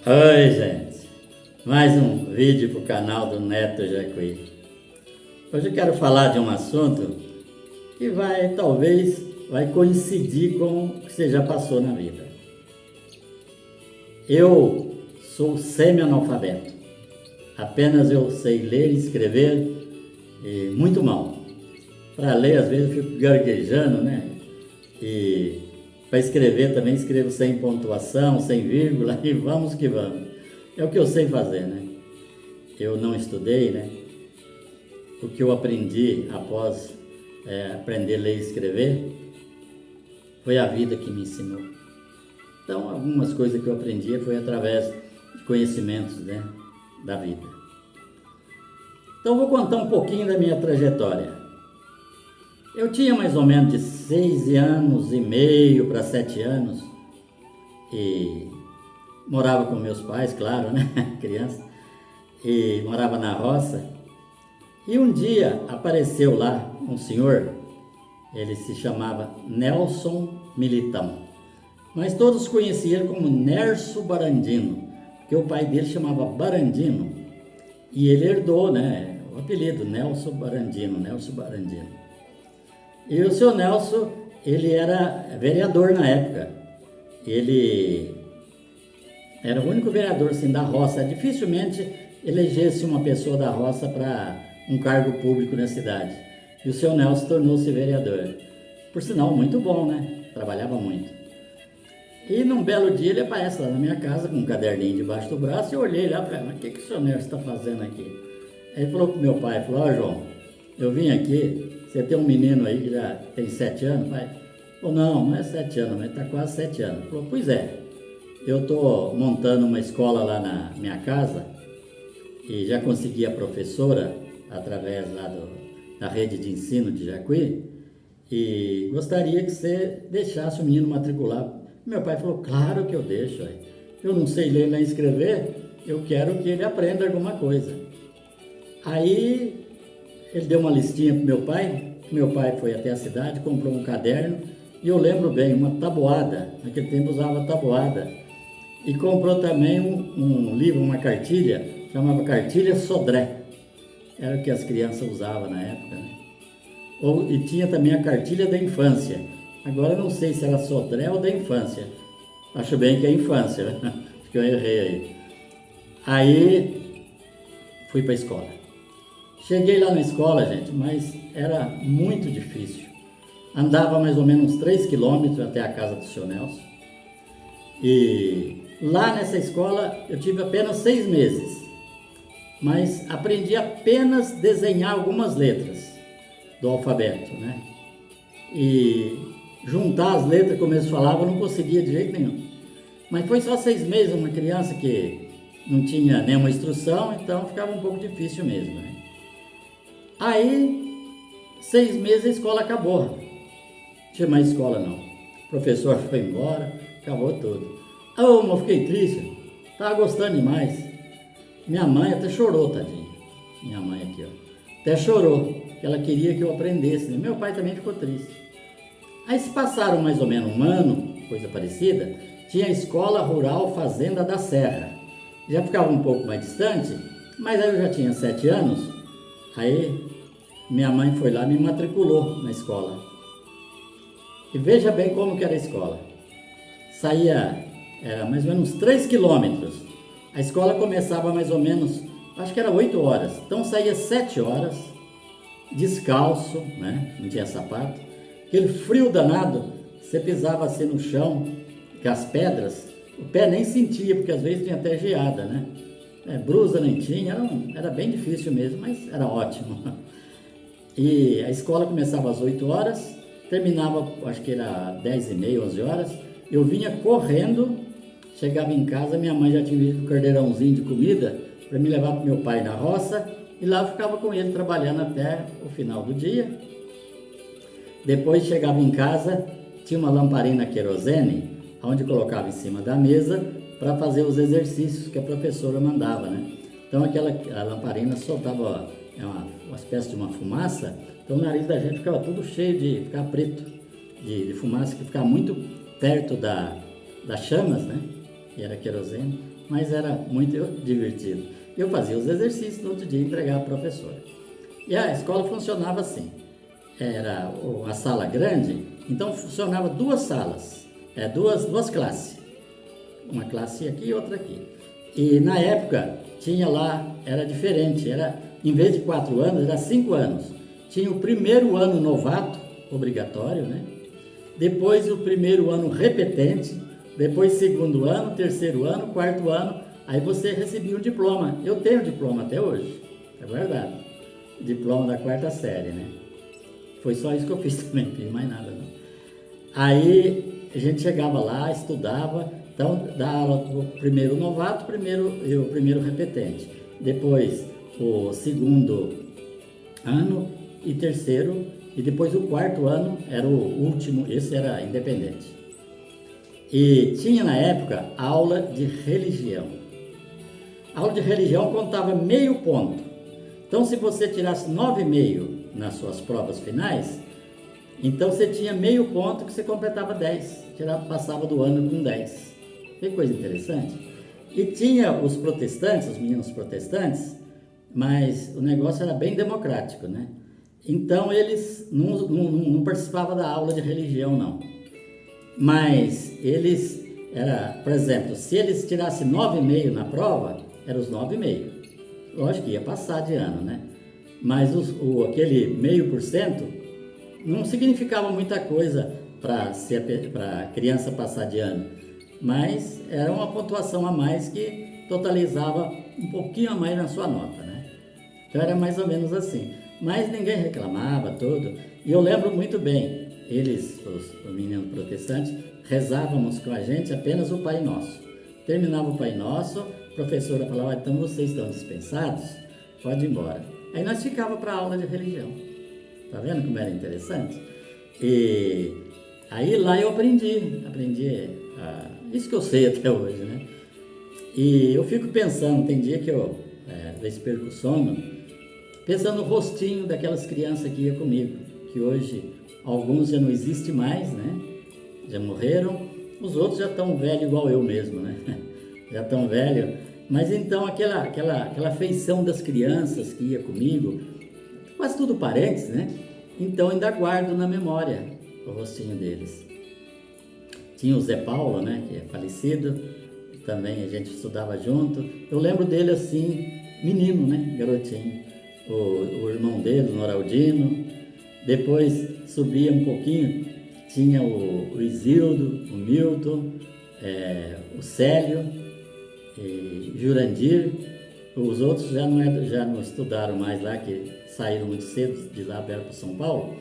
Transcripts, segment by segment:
Oi, gente! Mais um vídeo para o canal do Neto Jacuí. Hoje eu quero falar de um assunto que talvez vai coincidir com o que você já passou na vida. Eu sou semi-analfabeto. Apenas eu sei ler e escrever e muito mal. Para ler, às vezes, eu fico gaguejando, né? E para escrever também escrevo sem pontuação, sem vírgula e vamos que vamos. É o que eu sei fazer, né? Eu não estudei, né? O que eu aprendi após aprender a ler e escrever foi a vida que me ensinou. Então, algumas coisas que eu aprendi foi através de conhecimentos, né, da vida. Então, vou contar um pouquinho da minha trajetória. Eu tinha mais ou menos de 6 anos e meio para 7 anos e morava com meus pais, claro, né, criança, e morava na roça. E um dia apareceu lá um senhor, ele se chamava Nelson Militão, mas todos conheciam ele como Nerso Barandino, porque o pai dele chamava Barandino e ele herdou, né, o apelido Nelson Barandino. E o seu Nelson, ele era vereador na época. Ele era o único vereador assim, da roça. Dificilmente elegesse uma pessoa da roça para um cargo público na cidade. E o seu Nelson tornou-se vereador. Por sinal, muito bom, né? Trabalhava muito. E num belo dia ele aparece lá na minha casa com um caderninho debaixo do braço. E eu olhei lá e falei, mas o que o seu Nelson está fazendo aqui? Aí ele falou pro meu pai, falou, João, eu vim aqui, você tem um menino aí que já tem 7 anos, pai? Falou, não é 7 anos, mas está quase 7 anos. Ele falou, pois é, eu estou montando uma escola lá na minha casa e já consegui a professora através lá da rede de ensino de Jacuí e gostaria que você deixasse o menino matricular. Meu pai falou, claro que eu deixo, eu não sei ler nem escrever, eu quero que ele aprenda alguma coisa. Aí ele deu uma listinha para meu pai foi até a cidade, comprou um caderno e eu lembro bem, uma tabuada, naquele tempo usava tabuada, e comprou também um livro, uma cartilha, chamava Cartilha Sodré, era o que as crianças usavam na época, né? E tinha também a Cartilha da Infância, agora eu não sei se era Sodré ou da Infância, acho bem que é Infância, né? Acho que eu errei aí. Aí fui para a escola. Cheguei lá na escola, gente, mas era muito difícil. Andava mais ou menos 3 quilômetros até a casa do seu Nelson. E lá nessa escola eu tive apenas 6 meses. Mas aprendi apenas a desenhar algumas letras do alfabeto, né? E juntar as letras, como eles falavam, eu não conseguia de jeito nenhum. Mas foi só 6 meses, uma criança que não tinha nenhuma instrução, então ficava um pouco difícil mesmo, né? Aí, 6 meses a escola acabou. Não tinha mais escola não. O professor foi embora, acabou tudo. Mas eu fiquei triste, estava gostando demais. Minha mãe até chorou, tadinha. Minha mãe aqui, ó. Até chorou, que ela queria que eu aprendesse. Né? Meu pai também ficou triste. Aí se passaram mais ou menos um ano, coisa parecida, tinha a Escola Rural Fazenda da Serra. Já ficava um pouco mais distante, mas aí eu já tinha 7 anos. Aí minha mãe foi lá e me matriculou na escola. E veja bem como que era a escola. Era mais ou menos 3 quilômetros. A escola começava mais ou menos, acho que era 8 horas. Então saía 7 horas, descalço, né? Não tinha sapato. Aquele frio danado, você pisava assim no chão, com as pedras, o pé nem sentia, porque às vezes tinha até geada, né? Brusa nem tinha, era bem difícil mesmo, mas era ótimo. E a escola começava às 8 horas, terminava, acho que era 10h30, 11 horas. Eu vinha correndo, chegava em casa, minha mãe já tinha visto um cordeirãozinho de comida para me levar para meu pai na roça, e lá eu ficava com ele trabalhando até o final do dia. Depois chegava em casa, tinha uma lamparina querosene, onde colocava em cima da mesa, para fazer os exercícios que a professora mandava, né? Então a lamparina soltava uma espécie de uma fumaça, então o nariz da gente ficava tudo cheio de ficar preto, de fumaça, que ficava muito perto das chamas, né? E era querosene. mas era muito divertido. Eu fazia os exercícios no outro dia e entregava para a professora. E a escola funcionava assim, era a sala grande, então funcionava duas salas, duas classes, uma classe aqui e outra aqui. E na época tinha lá, era diferente, em vez de 4 anos, era 5 anos. Tinha o primeiro ano novato, obrigatório, né? Depois o primeiro ano repetente, depois segundo ano, terceiro ano, quarto ano, aí você recebia um diploma. Eu tenho diploma até hoje, é verdade. Diploma da 4ª série, né? Foi só isso que eu fiz também, não fiz mais nada não. Aí a gente chegava lá, estudava, então dá aula o primeiro novato, o primeiro repetente. Depois o segundo ano e terceiro, e depois o quarto ano era o último, esse era independente. E tinha na época aula de religião. A aula de religião contava meio ponto. Então se você tirasse 9,5 nas suas provas finais, então você tinha meio ponto que você completava 10, passava do ano com 10. Que coisa interessante. E tinha os protestantes, os meninos protestantes, mas o negócio era bem democrático, né? Então eles não participavam da aula de religião, não. Mas por exemplo, se eles tirassem 9,5 na prova, eram os 9,5. Lógico que ia passar de ano, né? Mas aquele 0,5% não significava muita coisa para a criança passar de ano. Mas era uma pontuação a mais que totalizava um pouquinho a mais na sua nota, né? Então era mais ou menos assim. Mas ninguém reclamava, tudo. E eu lembro muito bem, os meninos protestantes, rezávamos com a gente apenas o Pai Nosso. Terminava o Pai Nosso, a professora falava, então vocês estão dispensados, pode ir embora. Aí nós ficávamos para a aula de religião. Tá vendo como era interessante? E aí lá eu aprendi isso que eu sei até hoje, né? E eu fico pensando, tem dia que eu às vezes perco o sono, pensando no rostinho daquelas crianças que iam comigo, que hoje alguns já não existem mais, né? Já morreram, os outros já estão velhos igual eu mesmo, né? Já estão velhos, mas então aquela afeição das crianças que ia comigo, quase tudo parentes, né? Então ainda guardo na memória o rostinho deles. Tinha o Zé Paulo, né, que é falecido, também a gente estudava junto. Eu lembro dele assim, menino, né, garotinho. O irmão dele, o Noraldino. Depois subia um pouquinho, tinha o Isildo, o Milton, o Célio, Jurandir. Os outros já não estudaram mais lá, que saíram muito cedo de lá, vieram para São Paulo.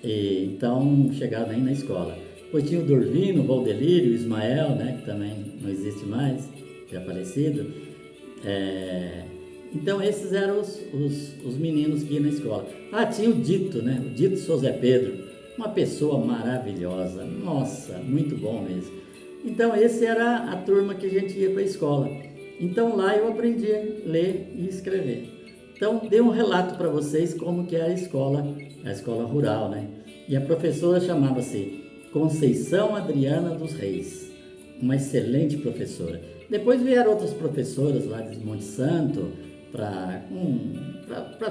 Então não chegaram nem na escola. Depois tinha o Dorvino, o Valdelírio, o Ismael, né, que também não existe mais, já falecido. Então esses eram os meninos que iam na escola. Tinha o Dito, né, o Dito Sozé Pedro, uma pessoa maravilhosa, nossa, muito bom mesmo. Então essa era a turma que a gente ia para a escola. Então lá eu aprendi a ler e escrever. Então dei um relato para vocês como que é a escola rural, né? E a professora chamava-se Conceição Adriana dos Reis, uma excelente professora. Depois vieram outras professoras lá de Monte Santo para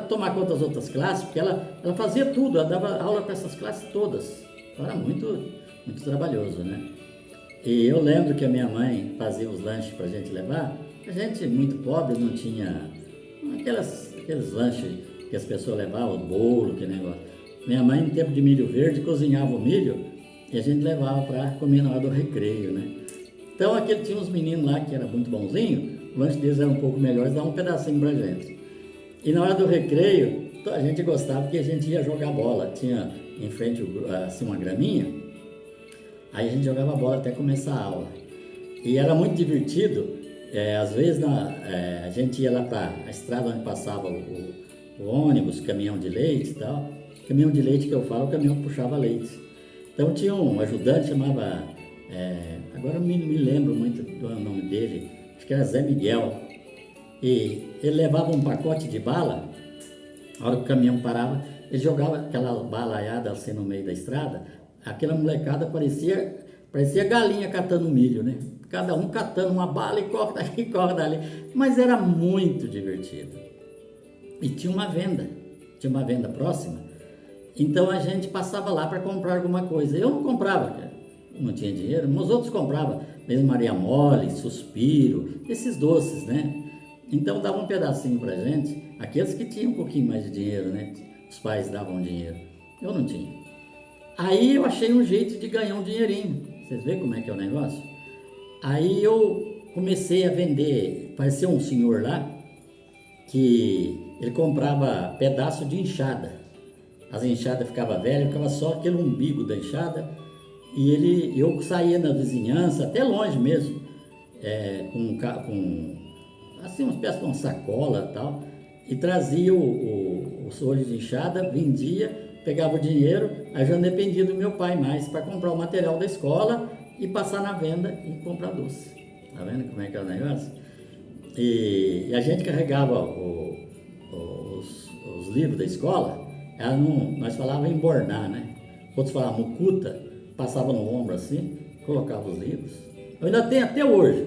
tomar conta das outras classes, porque ela fazia tudo, ela dava aula para essas classes todas. Então era muito, muito trabalhoso, né? E eu lembro que a minha mãe fazia os lanches para a gente levar. A gente muito pobre não tinha aqueles lanches que as pessoas levavam, o bolo, que negócio. Minha mãe, em tempo de milho verde, cozinhava o milho e a gente levava para comer na hora do recreio, né? Então, tinha uns meninos lá que eram muito bonzinhos, o lanche deles era um pouco melhor, eles davam um pedacinho pra gente. E na hora do recreio, a gente gostava porque a gente ia jogar bola. Tinha em frente assim, uma graminha, aí a gente jogava bola até começar a aula. E era muito divertido, às vezes a gente ia lá para a estrada onde passava o ônibus, caminhão de leite e tal. Caminhão de leite que eu falo, o caminhão que puxava leite. Então tinha um ajudante, chamava, agora eu me lembro muito do nome dele, acho que era Zé Miguel. E ele levava um pacote de bala, a hora que o caminhão parava, ele jogava aquela balaiada assim no meio da estrada, aquela molecada parecia galinha catando milho, né? cada um catando uma bala e corre daqui, corre dali. Mas era muito divertido. E tinha uma venda próxima. Então a gente passava lá para comprar alguma coisa. Eu não comprava, cara, não tinha dinheiro, mas os outros compravam, mesmo Maria Mole, Suspiro, esses doces, né? Então dava um pedacinho pra gente, aqueles que tinham um pouquinho mais de dinheiro, né? Os pais davam dinheiro, eu não tinha. Aí eu achei um jeito de ganhar um dinheirinho, vocês veem como é que é o negócio? Aí eu comecei a vender, apareceu um senhor lá, que ele comprava pedaço de enxada. As enxadas ficavam velhas, ficava só aquele umbigo da enxada, e eu saía na vizinhança, até longe mesmo, com assim, uma espécie de uma sacola e tal, e trazia os olhos de enxada, vendia, pegava o dinheiro, aí já não dependia do meu pai mais, para comprar o material da escola e passar na venda e comprar doce. Tá vendo como é que é o negócio? E a gente carregava os livros da escola, nós falávamos embornar, né? Outros falavam mucuta, passava no ombro assim, colocava os livros. Eu ainda tenho até hoje.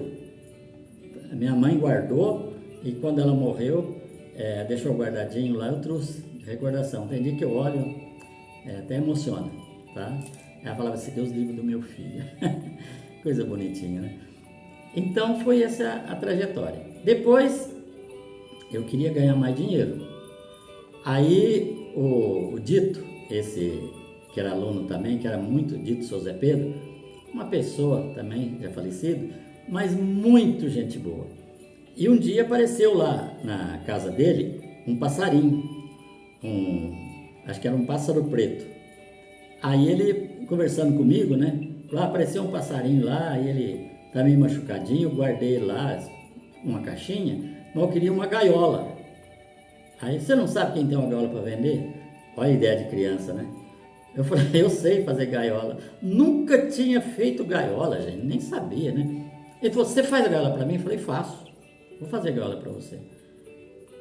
A minha mãe guardou e quando ela morreu, deixou guardadinho lá, eu trouxe recordação. Tem dia que eu olho, até emociona, tá? Ela falava assim, Deus livre do meu filho. Coisa bonitinha, né? Então foi essa a trajetória. Depois, eu queria ganhar mais dinheiro. Aí o Dito, esse que era aluno também, que era muito Dito São Zé Pedro, uma pessoa também já falecido, mas muito gente boa. E um dia apareceu lá na casa dele um passarinho, acho que era um pássaro preto. Aí ele, conversando comigo, né, lá apareceu um passarinho lá, e ele tá meio machucadinho, eu guardei lá uma caixinha, mas eu queria uma gaiola. Aí, você não sabe quem tem uma gaiola para vender? Olha a ideia de criança, né? Eu falei, eu sei fazer gaiola. Nunca tinha feito gaiola, gente, nem sabia, né? Ele falou, você faz a gaiola para mim? Eu falei, faço. Vou fazer gaiola para você.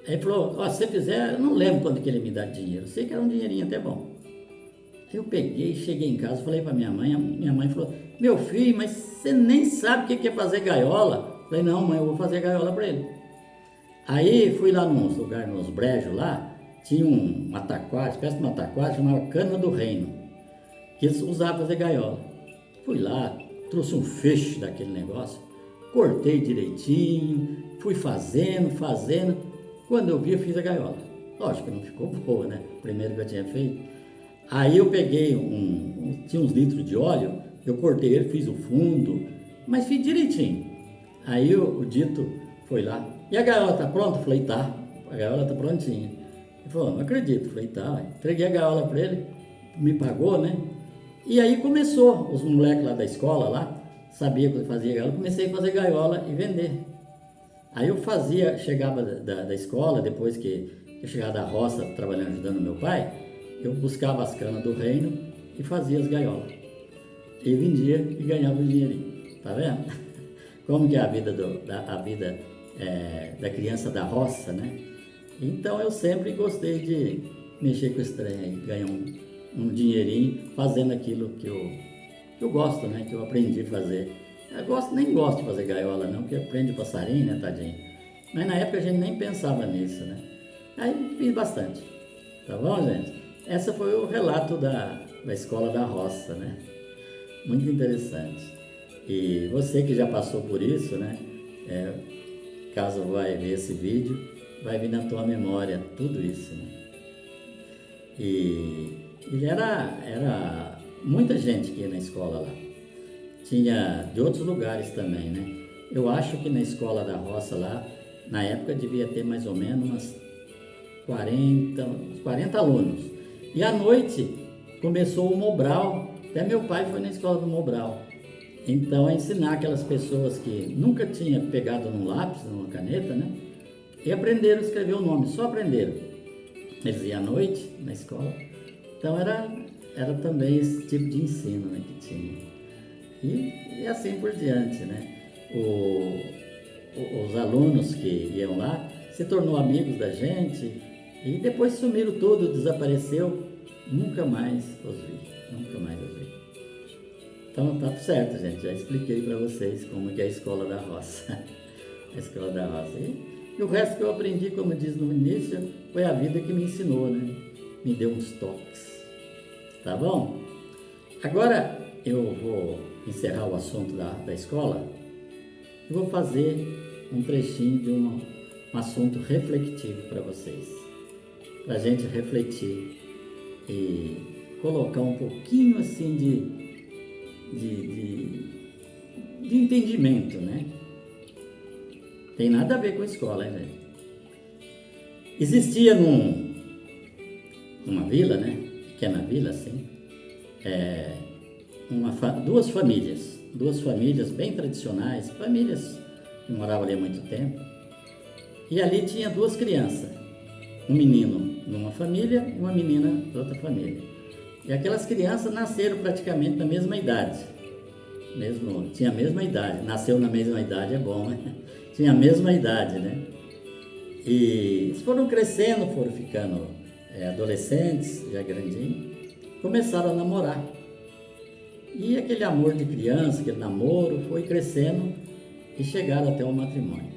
Aí ele falou, ó, se você fizer, eu não lembro quanto que ele me dá dinheiro. Eu sei que era um dinheirinho até bom. Eu peguei, cheguei em casa, falei para minha mãe falou, meu filho, mas você nem sabe o que é fazer gaiola? Eu falei, não, mãe, eu vou fazer gaiola para ele. Aí fui lá nos lugares, nos brejos lá, tinha um taquara, espécie de uma taquara, chamava Cana do Reino, que eles usavam para fazer gaiola. Fui lá, trouxe um feixe daquele negócio, cortei direitinho, fui fazendo, quando eu vi eu fiz a gaiola. Lógico que não ficou boa, né? Primeiro que eu tinha feito. Aí eu peguei tinha uns litros de óleo, eu cortei ele, fiz o fundo, mas fiz direitinho. Aí o Dito foi lá, e a gaiola tá pronta? Eu falei, tá, a gaiola tá prontinha. Ele falou, não acredito. Eu falei, tá, entreguei a gaiola para ele, me pagou, né? E aí começou, os moleques lá da escola, lá, sabia que eu fazia gaiola, comecei a fazer gaiola e vender. Aí eu chegava da escola, depois que eu chegava da roça, trabalhando, ajudando meu pai, eu buscava as canas do reino e fazia as gaiolas. E vendia e ganhava o dinheirinho, tá vendo? Como que é a vida, da criança da roça, né? Então eu sempre gostei de mexer com esse trem aí, ganhar um dinheirinho fazendo aquilo que eu gosto, né? Que eu aprendi a fazer. Nem gosto de fazer gaiola não, porque aprende passarinho, né, tadinho? Mas na época a gente nem pensava nisso, né? Aí fiz bastante, tá bom, gente? Essa foi o relato da escola da roça, né? Muito interessante. E você que já passou por isso, né? Caso vai ver esse vídeo, vai vir na tua memória tudo isso, né? E era muita gente que ia na escola lá. Tinha de outros lugares também, né? Eu acho que na escola da roça lá, na época devia ter mais ou menos umas 40 alunos. E à noite começou o Mobral, até meu pai foi na escola do Mobral. Então, a ensinar aquelas pessoas que nunca tinham pegado num lápis, numa caneta, né? E aprenderam a escrever o nome, só aprenderam. Eles iam à noite na escola. Então, era também esse tipo de ensino, né, que tinha. E assim por diante, né? Os alunos que iam lá se tornou amigos da gente e depois sumiram tudo, desapareceu. Nunca mais os vi, nunca mais os vi. Então tá certo, gente. Já expliquei para vocês como que é a escola da roça. A escola da roça. E o resto que eu aprendi, como diz no início, foi a vida que me ensinou, né? Me deu uns toques. Tá bom? Agora eu vou encerrar o assunto da escola e vou fazer um trechinho de um assunto reflexivo para vocês. Para a gente refletir e colocar um pouquinho assim de entendimento, né? Tem nada a ver com a escola, hein, gente? Existia numa vila, né? Pequena vila, assim, duas famílias bem tradicionais, famílias que moravam ali há muito tempo. E ali tinha duas crianças, um menino numa família e uma menina de outra família. E aquelas crianças nasceram praticamente na mesma idade. Tinha a mesma idade. Nasceu na mesma idade é bom, né? Tinha a mesma idade, né? E eles foram crescendo, foram ficando adolescentes, já grandinhos, começaram a namorar. E aquele amor de criança, aquele namoro, foi crescendo e chegaram até o matrimônio,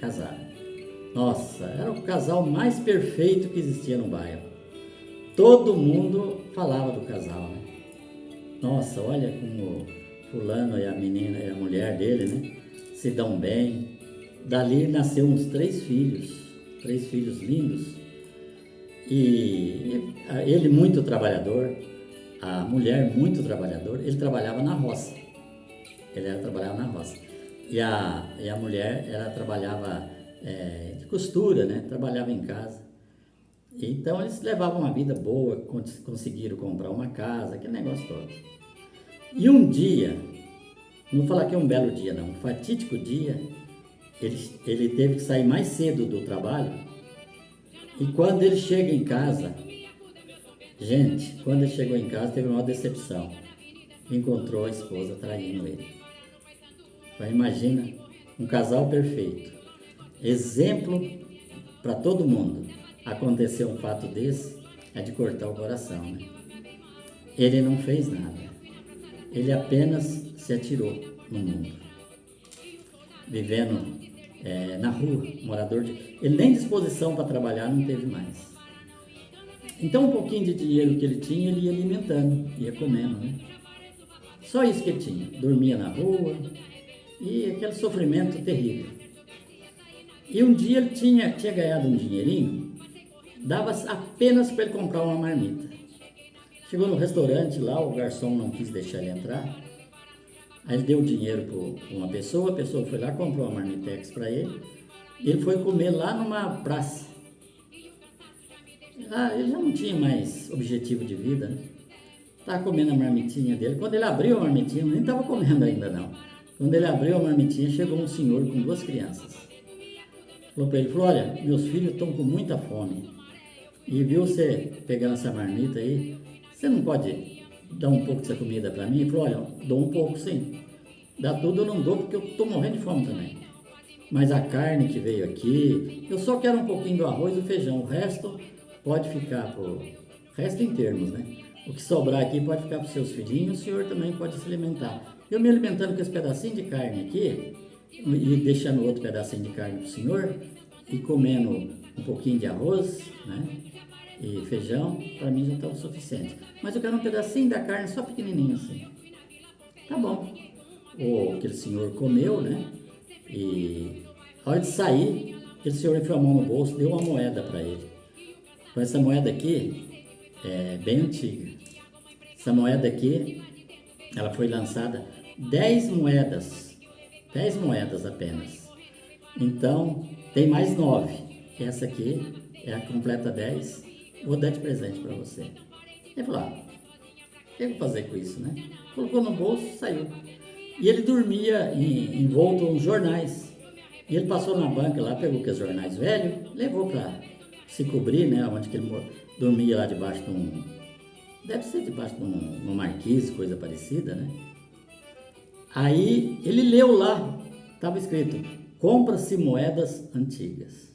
casaram. Nossa, era o casal mais perfeito que existia no bairro. Todo mundo falava do casal, né? Nossa, olha como fulano e a menina e a mulher dele, né? Se dão bem. Dali nasceu uns 3 filhos lindos. E ele muito trabalhador, a mulher muito trabalhadora. Ele trabalhava na roça. Trabalhava na roça. E a mulher, ela trabalhava de costura, né? Trabalhava em casa. Então eles levavam uma vida boa, conseguiram comprar uma casa, aquele negócio todo. E um dia, não vou falar que é um belo dia não, um fatídico dia, ele teve que sair mais cedo do trabalho. E quando ele chega em casa, gente, quando ele chegou em casa teve uma decepção. Encontrou a esposa traindo ele. Então imagina, um casal perfeito. Exemplo para todo mundo. Aconteceu um fato desse, é de cortar o coração, né? Ele não fez nada. Ele apenas se atirou no mundo. Vivendo na rua, ele nem disposição para trabalhar não teve mais. Então um pouquinho de dinheiro que ele tinha, ele ia alimentando, ia comendo, né? Só isso que ele tinha. Dormia na rua e aquele sofrimento terrível. E um dia ele tinha ganhado um dinheirinho, dava apenas para ele comprar uma marmita. Chegou no restaurante lá, o garçom não quis deixar ele entrar. Aí ele deu o dinheiro para uma pessoa, a pessoa foi lá, comprou uma marmitex para ele. E ele foi comer lá numa praça. Ele já não tinha mais objetivo de vida, né? Estava comendo a marmitinha dele. Quando ele abriu a marmitinha, nem estava comendo ainda não. Quando ele abriu a marmitinha, chegou um senhor com 2 crianças. Falou para ele, olha, meus filhos estão com muita fome. E viu você pegando essa marmita aí, você não pode dar um pouco dessa comida para mim? Ele falou, olha, dou um pouco sim. Dá tudo eu não dou porque eu estou morrendo de fome também. Mas a carne que veio aqui, eu só quero um pouquinho do arroz e do feijão. O resto pode ficar, o resto em termos, né? O que sobrar aqui pode ficar para os seus filhinhos, o senhor também pode se alimentar. Eu me alimentando com esse pedacinho de carne aqui, e deixando outro pedacinho de carne para o senhor, e comendo um pouquinho de arroz, né? E feijão, para mim já está o suficiente. Mas eu quero um pedacinho da carne só pequenininho assim. Tá bom. Aquele senhor comeu, né? E a hora de sair, aquele senhor enfiou a mão no bolso, deu uma moeda para ele. Então essa moeda aqui é bem antiga. Essa moeda aqui, ela foi lançada 10 moedas apenas. Então, tem mais 9. Essa aqui é a completa 10. Vou dar de presente para você. Ele falou, o que eu vou fazer com isso, né? Colocou no bolso, saiu. E ele dormia envolto uns jornais. E ele passou na banca lá, pegou aqueles jornais velhos, levou para se cobrir, né? Onde que ele dormia lá debaixo de deve ser debaixo de uma marquise, coisa parecida, né? Aí ele leu lá, estava escrito, compra-se moedas antigas.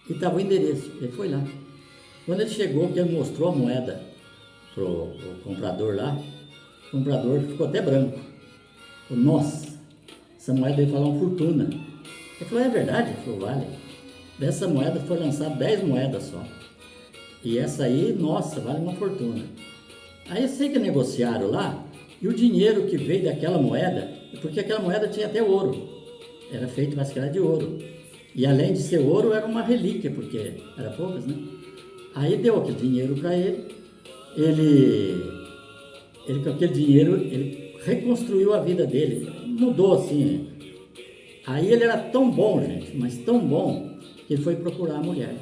E estava o endereço, ele foi lá. Quando ele chegou, que ele mostrou a moeda pro comprador lá, O comprador ficou até branco. Falou, nossa, essa moeda veio falar uma fortuna. Ele falou, é verdade? Ele falou, vale. Dessa moeda foi lançado 10 moedas só. E essa aí, nossa, vale uma fortuna. Aí eu sei que negociaram lá, e o dinheiro que veio daquela moeda, porque aquela moeda tinha até ouro. Era feito, mas que era de ouro. E além de ser ouro, era uma relíquia, porque era poucas, né? Aí deu aquele dinheiro para ele. Ele com aquele dinheiro, ele reconstruiu a vida dele. Mudou assim, né? Aí ele era tão bom, gente, mas tão bom, que ele foi procurar a mulher.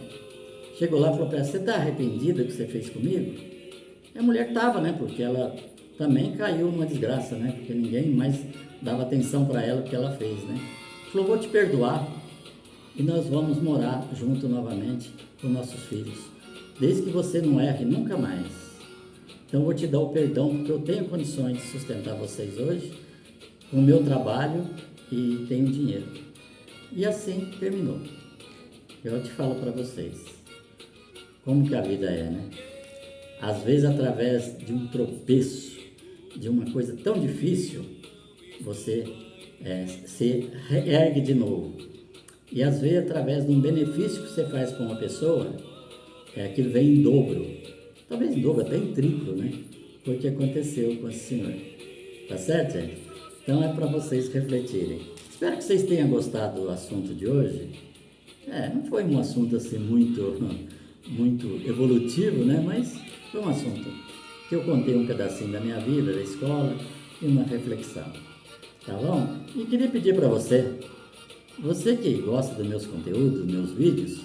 Chegou lá e falou para ela, você está arrependida do que você fez comigo? E a mulher estava, né? Porque ela também caiu numa desgraça, né? Porque ninguém mais dava atenção para ela o que ela fez, né? Falou, vou te perdoar e nós vamos morar junto novamente com nossos filhos. Desde que você não erre nunca mais. Então eu vou te dar o perdão porque eu tenho condições de sustentar vocês hoje com o meu trabalho e tenho dinheiro. E assim terminou. Eu te falo para vocês como que a vida é, né? Às vezes através de um tropeço, de uma coisa tão difícil, você se reergue de novo. E às vezes através de um benefício que você faz para uma pessoa, aquilo vem em dobro, talvez em dobro, até em triplo, né? Foi o que aconteceu com esse senhor. Tá certo, gente? Então é para vocês refletirem. Espero que vocês tenham gostado do assunto de hoje. Não foi um assunto assim muito evolutivo, né? Mas foi um assunto que eu contei um pedacinho da minha vida, da escola e uma reflexão. Tá bom? E queria pedir para você que gosta dos meus conteúdos, dos meus vídeos,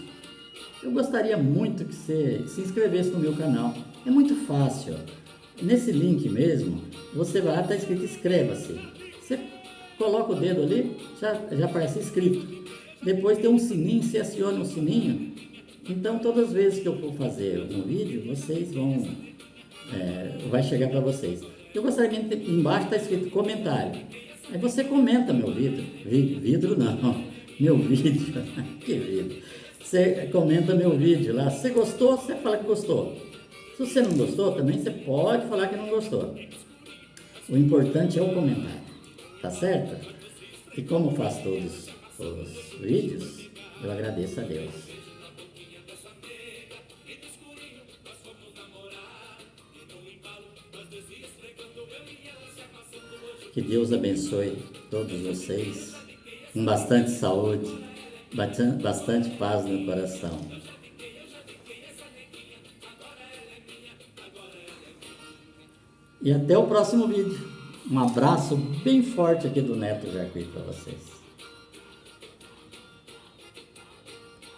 eu gostaria muito que você se inscrevesse no meu canal. É muito fácil. Nesse link mesmo, você vai lá, está escrito inscreva-se. Você coloca o dedo ali, já aparece inscrito. Depois tem um sininho, você aciona o sininho. Então, todas as vezes que eu for fazer algum vídeo, vocês vai chegar para vocês. Eu gostaria que embaixo está escrito comentário. Aí você comenta meu vídeo. Vidro não, meu vídeo. Que vídeo. Você comenta meu vídeo lá. Se você gostou, você fala que gostou. Se você não gostou, também você pode falar que não gostou. O importante é o comentário. Tá certo? E como eu faço todos os vídeos, eu agradeço a Deus. Que Deus abençoe todos vocês, com bastante saúde, bastante paz no coração. E até o próximo vídeo. Um abraço bem forte aqui do Neto Jacuí para vocês.